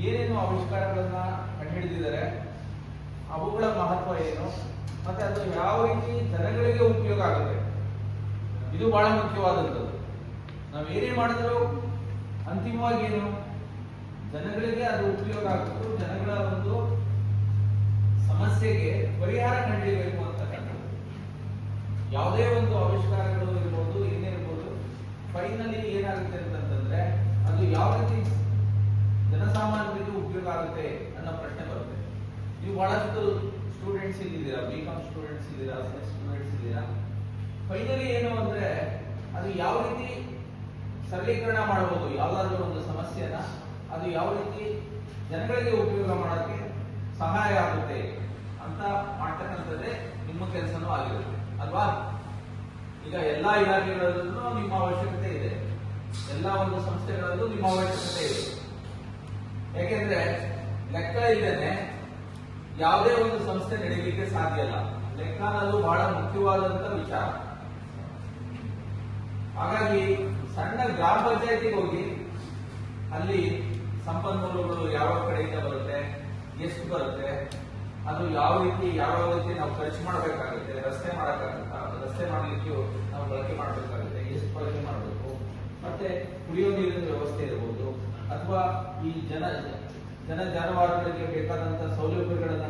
ಏನೇನು ಆವಿಷ್ಕಾರಗಳನ್ನ ಕಂಡುಹಿಡಿದಿದ್ದಾರೆ, ಅವುಗಳ ಮಹತ್ವ ಏನು, ಮತ್ತೆ ಅದು ಯಾವ ರೀತಿ ಜನಗಳಿಗೆ ಉಪಯೋಗ ಆಗುತ್ತೆ, ಇದು ಬಹಳ ಮುಖ್ಯವಾದಂಥದ್ದು. ನಾವು ಏನೇ ಮಾಡಿದ್ರು ಅಂತಿಮವಾಗಿ ಏನು, ಜನಗಳಿಗೆ ಅದು ಉಪಯೋಗ ಆಗಬೇಕು, ಜನಗಳ ಒಂದು ಸಮಸ್ಯೆಗೆ ಪರಿಹಾರ ಕಂಡುಹಿಡಿಯಬೇಕು ಅಂತಕ್ಕಂಥದ್ದು. ಯಾವುದೇ ಒಂದು ಆವಿಷ್ಕಾರಗಳು ಇರ್ಬೋದು, ಏನಿರ್ಬೋದು, ಫೈನಲಿ ಏನಾಗುತ್ತೆ ಅಂತಂದ್ರೆ ಅದು ಯಾವ ರೀತಿ ಜನಸಾಮಾನ್ಯರಿಗೆ ಉಪಯೋಗ ಆಗುತ್ತೆ ಅನ್ನೋ ಪ್ರಶ್ನೆ ಬರುತ್ತೆ. ನೀವು ಬಹಳಷ್ಟು ಸ್ಟೂಡೆಂಟ್ಸ್ ಇದ್ದೀರಾ, ಬಿಕಾಮ್ ಸ್ಟೂಡೆಂಟ್ಸ್ ಇದ್ದೀರಾ, ಸೈನ್ಸ್ ಸ್ಟೂಡೆಂಟ್ಸ್ ಇದ್ದೀರಾ. ಫೈನಲಿ ಏನು ಅಂದ್ರೆ ಅದು ಯಾವ ರೀತಿ ಸರಳೀಕರಣ ಮಾಡಬಹುದು, ಯಾವ್ದಾದ್ರು ಒಂದು ಸಮಸ್ಯೆನ ಅದು ಯಾವ ರೀತಿ ಜನಗಳಿಗೆ ಉಪಯೋಗ ಮಾಡೋಕ್ಕೆ ಸಹಾಯ ಆಗುತ್ತೆ ಅಂತ ಮಾಡ್ತಕ್ಕಂಥದ್ದೇ ನಿಮ್ಮ ಕೆಲಸನೂ ಆಗಿರುತ್ತೆ ಅಲ್ವಾ. ಈಗ ಎಲ್ಲಾ ಇಲಾಖೆಗಳಲ್ಲೂ ನಿಮ್ಮ ಅವಶ್ಯಕತೆ ಇದೆ, ಎಲ್ಲಾ ಒಂದು ಸಂಸ್ಥೆಗಳಲ್ಲೂ ನಿಮ್ಮ ಅವಶ್ಯಕತೆ ಇದೆ. ಯಾಕೆಂದ್ರೆ ಲೆಕ್ಕ ಇಲ್ಲದೇನೆ ಯಾವುದೇ ಒಂದು ಸಂಸ್ಥೆ ನಡೆಯಲಿಕ್ಕೆ ಸಾಧ್ಯ ಇಲ್ಲ. ಲೆಕ್ಕ ಅನ್ನೋದು ಬಹಳ ಮುಖ್ಯವಾದಂತ ವಿಚಾರ. ಹಾಗಾಗಿ ಸಣ್ಣ ಗ್ರಾಮ ಪಂಚಾಯತಿಗೆ ಹೋಗಿ ಅಲ್ಲಿ ಸಂಪನ್ಮೂಲಗಳು ಯಾವ ಕಡೆಯಿಂದ ಬರುತ್ತೆ, ಎಷ್ಟು ಬರುತ್ತೆ, ಅದು ಯಾವ ರೀತಿ ನಾವು ಖರ್ಚು ಮಾಡಬೇಕಾಗುತ್ತೆ, ರಸ್ತೆ ಮಾಡಲಿಕ್ಕೆ ನಾವು ಬಳಕೆ ಮಾಡಬೇಕಾಗುತ್ತೆ, ಎಷ್ಟು ಬಳಕೆ ಮಾಡಬೇಕು, ಮತ್ತೆ ಕುಡಿಯೋ ನೀರಿನ ವ್ಯವಸ್ಥೆ ಇರಬಹುದು, ಅಥವಾ ಈ ಜಾನುವಾರುಗಳಿಗೆ ಬೇಕಾದಂತ ಸೌಲಭ್ಯಗಳನ್ನ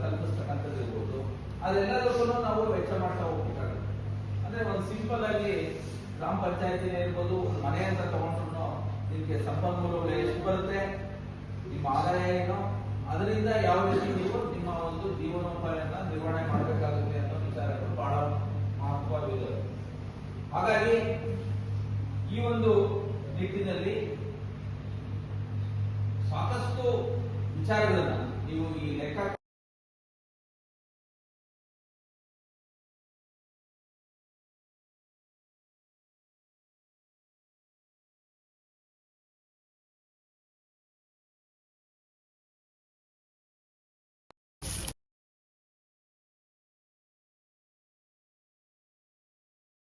ಕಲ್ಪಿಸ್ತಕ್ಕಂಥದ್ದು ಇರ್ಬೋದು. ಅದೆಲ್ಲದಕ್ಕೂ ನಾವು ವೆಚ್ಚ ಮಾಡ್ತಾ ಹೋಗ್ಬೇಕಾಗುತ್ತೆ. ಅಂದ್ರೆ ಒಂದು ಸಿಂಪಲ್ ಆಗಿ ಗ್ರಾಮ ಪಂಚಾಯತಿನೇ ಇರ್ಬೋದು, ಒಂದು ಮನೆ ಅಂತ ತಗೊಂಡ್ರು ನಿಮಗೆ ಸಂಪನ್ಮೂಲಗಳು ಎಷ್ಟು ಬರುತ್ತೆ, ನಿಮ್ಮ ಆದಾಯ ಏನು, ಅದರಿಂದ ಯಾವ ರೀತಿ ನೀವು ನಿಮ್ಮ ಒಂದು ಜೀವನೋಪಾಯನ ನಿರ್ವಹಣೆ ಮಾಡಬೇಕಾಗುತ್ತೆ ಅನ್ನೋ ವಿಚಾರಗಳು ಬಹಳ ಮಹತ್ವವಿದೆ. ಹಾಗಾಗಿ ಈ ಒಂದು ನಿಟ್ಟಿನಲ್ಲಿ ಸಾಕಷ್ಟು ವಿಚಾರಗಳನ್ನ ನೀವು ಈ ಲೆಕ್ಕ